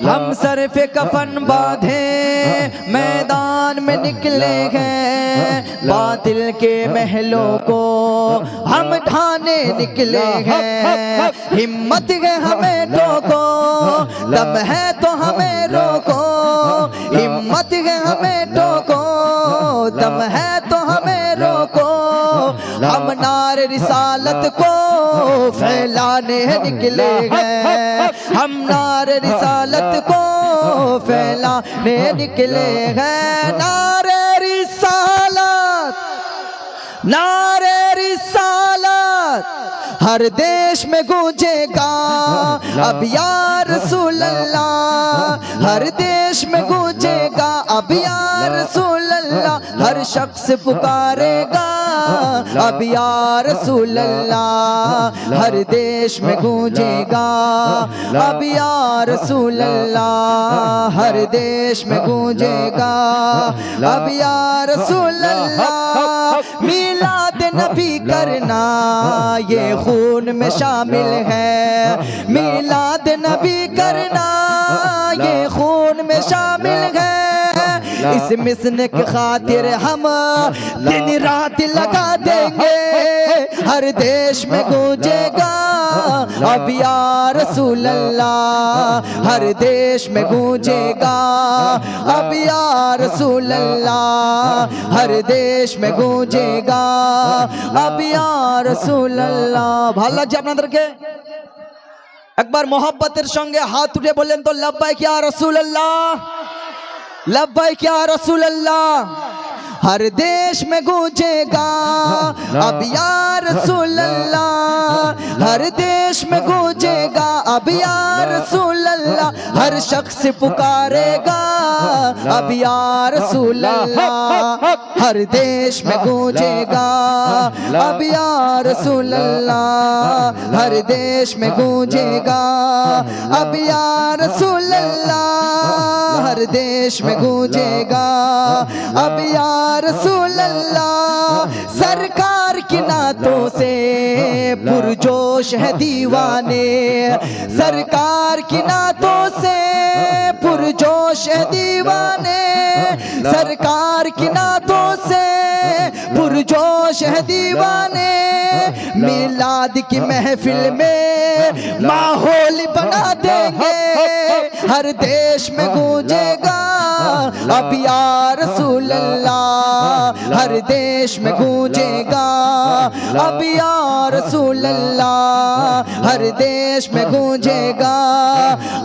हम सर पे कफन बांधे मैदान में निकले हैं, बातिल के महलों को हम ढाने निकले हैं। हिम्मत है हमें ठोको, दम है तो हमें रोको। हिम्मत है हमें ठोको, दम है तो हमें रोको। हम नारे रिसालत को फैलाने निकले हैं, हम नारे रिसालत को फैलाने निकले हैं। नारे रिसालत, नारे रिसालत हर देश में गूंजेगा अब या रसूल अल्लाह। हर देश में गूंजेगा अब या रसूल अल्लाह। हर शख्स पुकारेगा अब या रसूल अल्लाह। हर देश में गूंजेगा अब या रसूल अल्लाह। हर देश में गूंजेगा अब या रसूल अल्लाह। मिलाद नबी करना ये खून में शामिल है, मिलाद नबी करना ये खून में शामिल है। इस मिशन की खातिर हम दिन रात लगा देंगे। हर देश में गूंजेगा अब या रसूल अल्लाह। हर देश में गूंजेगा अब या रसूल अल्लाह। हर देश में गूंजेगा अब या रसूल अल्लाह। ভালো লাগছে আপনাদেরকে? একবার মোহাব্বতের সঙ্গে হাত উঠে বললেন তো লব্বাইক ইয়া রাসূলুল্লাহ, लब्बैक या रसूल अल्लाह। हर देश में गूंजेगा अब या रसूल अल्लाह। हर देश में गूंजेगा अब या रसूल अल्लाह। हर शख्स पुकारेगा अब या रसूल अल्लाह। हर देश में गूंजेगा अब या रसूल अल्लाह। हर देश में गूंजेगा अब या रसूल अल्लाह। हर देश में गूंजेगा अब या रसूल अल्लाह। सरकार की नातों से पुरजोश है दीवाने, सरकार की नातों से पुरजोश है दीवाने। सरकार की नातों से पुरजोश है दीवाने। मिलाद की महफिल में माहौल बना देंगे। हर देश में गूंजेगा अब या रसूल अल्लाह। हर देश में गूंजेगा अब या रसूल अल्लाह। हर देश में गूंजेगा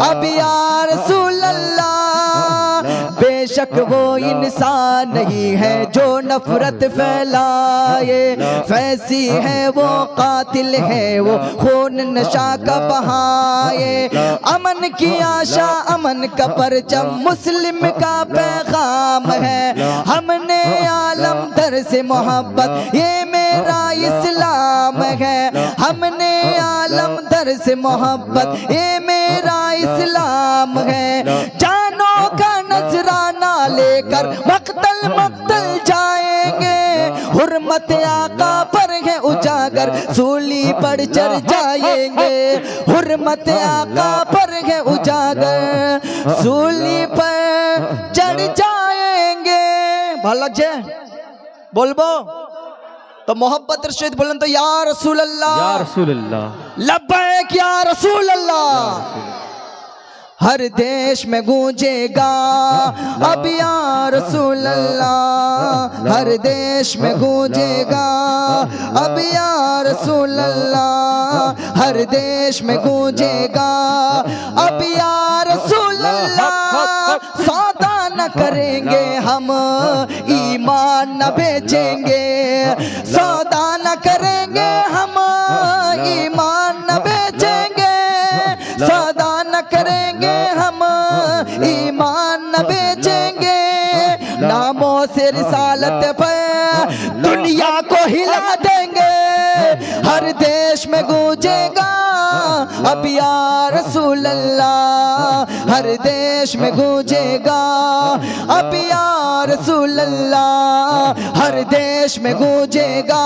अब या रसूल अल्लाह। बेशक वो इंसान नहीं है जो नफरत फैलाए, फैसी है वो कातिल है वो खून नशा का बहाए। अमन की आशा अमन का परचम मुस्लिम का पैगाम है। हमने आलम दर से मोहब्बत ये मेरा इस्लाम है। हमने आलम दर से मोहब्बत ये मेरा इस्लाम है। जानों का नजराना लेकर मक्तल मक्तल जाएंगे। हुर्मत आका पर है उजागर सूली पर चढ़ जाएंगे। हुर्मत आका पर है उजागर सूली पर चढ़ जाएंगे। ভালো লাগছে বলবো तो मोहब्बत सहित बोलें तो या रसूल अल्लाह, या रसूल अल्लाह, लब्बैक या रसूल अल्लाह। हर देश में गूंजेगा अब या रसूल अल्लाह। हर देश में गूंजेगा अब या रसूल अल्लाह। हर देश में गूंजेगा अब या रसूल अल्लाह। सौदा न करेंगे हम ईमान न बेचेंगे। सौदा न करेंगे हम ईमान न बेचेंगे। सौदा न करेंगे हम ईमान न बेचेंगे। नामों से रिसालत पर दुनिया को हिला देंगे। हर देश में गूंजेगा अब या रसूल अल्लाह। हर देश में गूंजेगा अब या रसूल अल्लाह, हर देश में गूंजेगा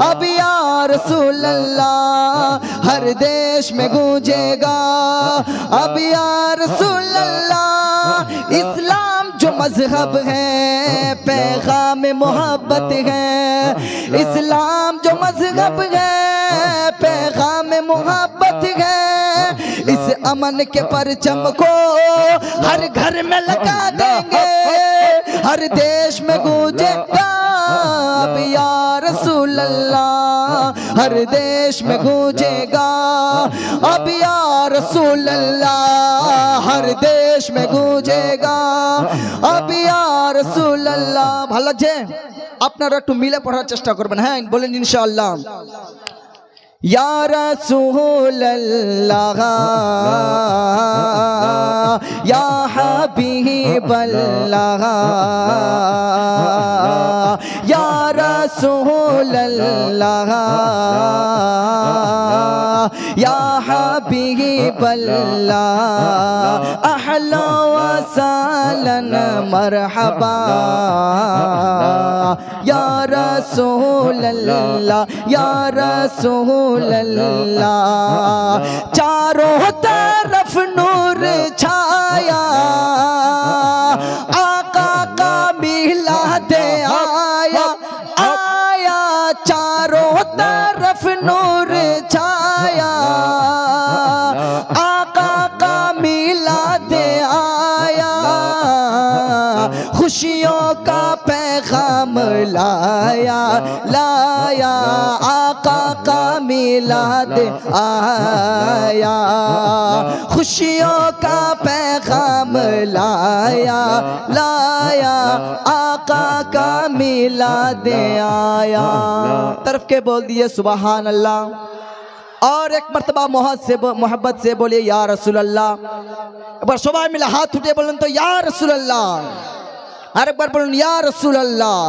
अब या रसूल अल्लाह, हर देश में गूंजेगा अब या रसूल अल्लाह। इस्लाम जो मजहब है पैगाम मोहब्बत है, इस्लाम जो मजहब है पैगाम मोहब्बत है। इस अमन के परचम को हर घर में लगा देंगे, हर देश में गूंजेगा अब या रसूल अल्लाह, हर देश में गूंजेगा अब या रसूल अल्लाह, हर देश में गूंजेगा अब या रसूल अल्लाह। ভালো লাগছে? আপনারা একটু মিলে পড়ার চেষ্টা করবেন, হ্যাঁ বলেন ইনশাআল্লাহ। या रसूल अल्लाह या हबीब अल्लाह, या रसूल अल्लाह या हबीब अल्लाह, अहला व सहलन मरहबा या रसूल अल्लाह, या रसूल अल्लाह। चारों तरफ नूर छाया आका का मिलाद आया, आया चारों तरफ नूर छाया आका का मिलाद आया, खुशियों का पैगाम लाया, लाया आका का मिलाद आया, खुशियों का पैगाम लाया, लाया आका का मिलाद आया। तरफ के बोल दिए सुबहान अल्लाह, और एक मर्तबा मोहब्बत से बोलिए या रसूल अल्लाह। एक बार सबाई मिले हाथ उठे बोलें तो या रसूल अल्लाह, और एक बार बोलें या रसूल अल्लाह।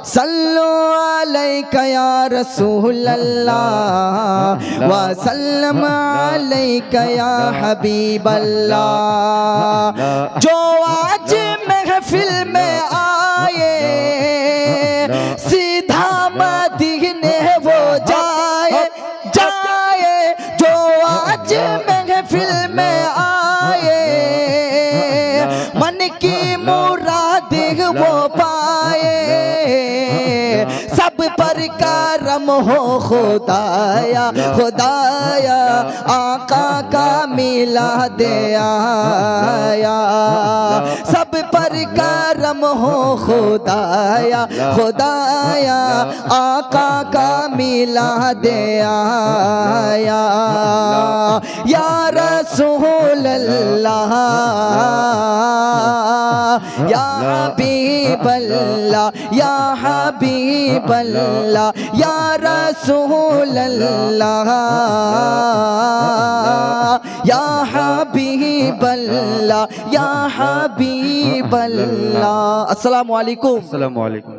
सल्लु अलैका या रसूल अल्लाह व सल्लम अलैका या हबीब अल्लाह। जो आज महफिल में आए सीधा मदीने वो जाए, जाए जो आज महफिल में आए मन की मुराद वो पाए, सब पर करम हो खुदाया, खुदाया आका का मिलाद आया, सब पर करम हो खुदाया, खुदाया आका का मिलाद आया। या रसूल अल्लाह या हबीब अल्लाह, या हबीब अल्लाह, या रसूल अल्लाह या हबीब अल्लाह, या हबीब अल्लाह। अस्सलामु अलैकुम। अस्सलामु अलैकुम।